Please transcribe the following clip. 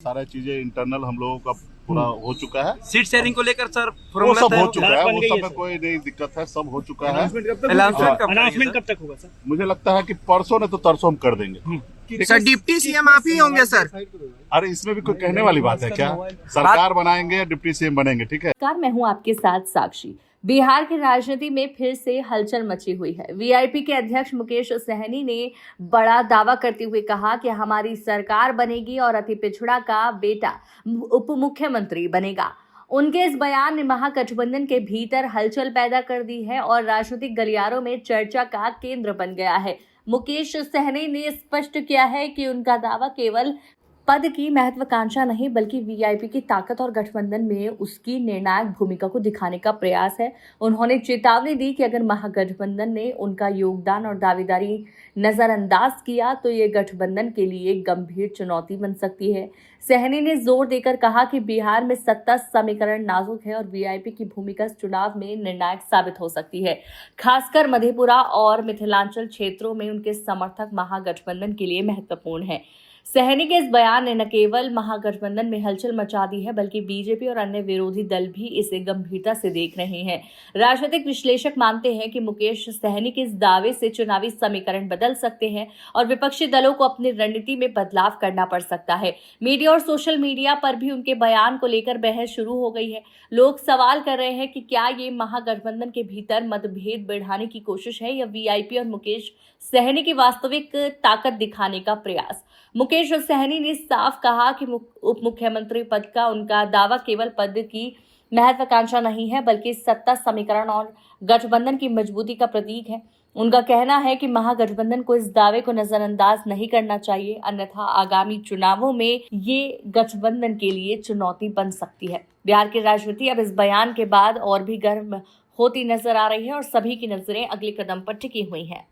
सारा चीजें इंटरनल हम लोगों का पूरा हो चुका है। सीट शेयरिंग को लेकर सर वो फॉर्मूला सब तय हो हो चुका गया? है, बन वो गई सब है में सर। कोई नई दिक्कत है, सब हो चुका है। अनाउंसमेंट कब अनाउंसमेंट करेंगे कब तक होगा सर? मुझे लगता है कि परसों नहीं तो तरसों हम कर देंगे। सर डिप्टी सीएम आप ही होंगे सर? अरे इसमें भी कोई कहने वाली बात है क्या? सरकार बनाएंगे या डिप्टी सीएम बनेंगे, ठीक है। नमस्कार, मैं हूं आपके साथ साक्षी। बिहार की राजनीति में फिर से हलचल मची हुई है। वीआईपी के अध्यक्ष मुकेश सहनी ने बड़ा दावा करते हुए कहा कि हमारी सरकार बनेगी और अति पिछड़ा का बेटा उप मुख्यमंत्री बनेगा। उनके इस बयान ने महागठबंधन के भीतर हलचल पैदा कर दी है और राजनीतिक गलियारों में चर्चा का केंद्र बन गया है। मुकेश सहनी ने स्पष्ट किया है कि उनका दावा केवल पद की महत्वाकांक्षा नहीं बल्कि वीआईपी की ताकत और गठबंधन में उसकी निर्णायक भूमिका को दिखाने का प्रयास है। उन्होंने चेतावनी दी कि अगर महागठबंधन ने उनका योगदान और दावेदारी नजरअंदाज किया तो ये गठबंधन के लिए गंभीर चुनौती बन सकती है। सहनी ने जोर देकर कहा कि बिहार में सत्ता समीकरण नाजुक है और वीआईपी की भूमिका इस चुनाव में निर्णायक साबित हो सकती है। खासकर मधेपुरा और मिथिलांचल क्षेत्रों में उनके समर्थक महागठबंधन के लिए महत्वपूर्ण है। सहनी के इस बयान ने न केवल महागठबंधन में हलचल मचा दी है बल्कि बीजेपी और अन्य विरोधी दल भी इसे गंभीरता से देख रहे हैं। राजनीतिक विश्लेषक मानते हैं कि मुकेश सहनी के इस दावे से चुनावी समीकरण बदल सकते हैं और विपक्षी दलों को अपनी रणनीति में बदलाव करना पड़ सकता है। मीडिया और सोशल मीडिया पर भी उनके बयान को लेकर बहस शुरू हो गई है। लोग सवाल कर रहे हैं कि क्या ये महागठबंधन के भीतर मतभेद बढ़ाने की कोशिश है या वीआईपी और मुकेश सहनी की वास्तविक ताकत दिखाने का प्रयास। मुकेश सहनी ने साफ कहा कि उप मुख्यमंत्री पद का उनका दावा केवल पद की महत्वाकांक्षा नहीं है बल्कि सत्ता समीकरण और गठबंधन की मजबूती का प्रतीक है। उनका कहना है कि महागठबंधन को इस दावे को नजरअंदाज नहीं करना चाहिए, अन्यथा आगामी चुनावों में ये गठबंधन के लिए चुनौती बन सकती है। बिहार की राजनीति अब इस बयान के बाद और भी गर्म होती नजर आ रही है और सभी की नजरें अगले कदम पर टिकी हुई हैं।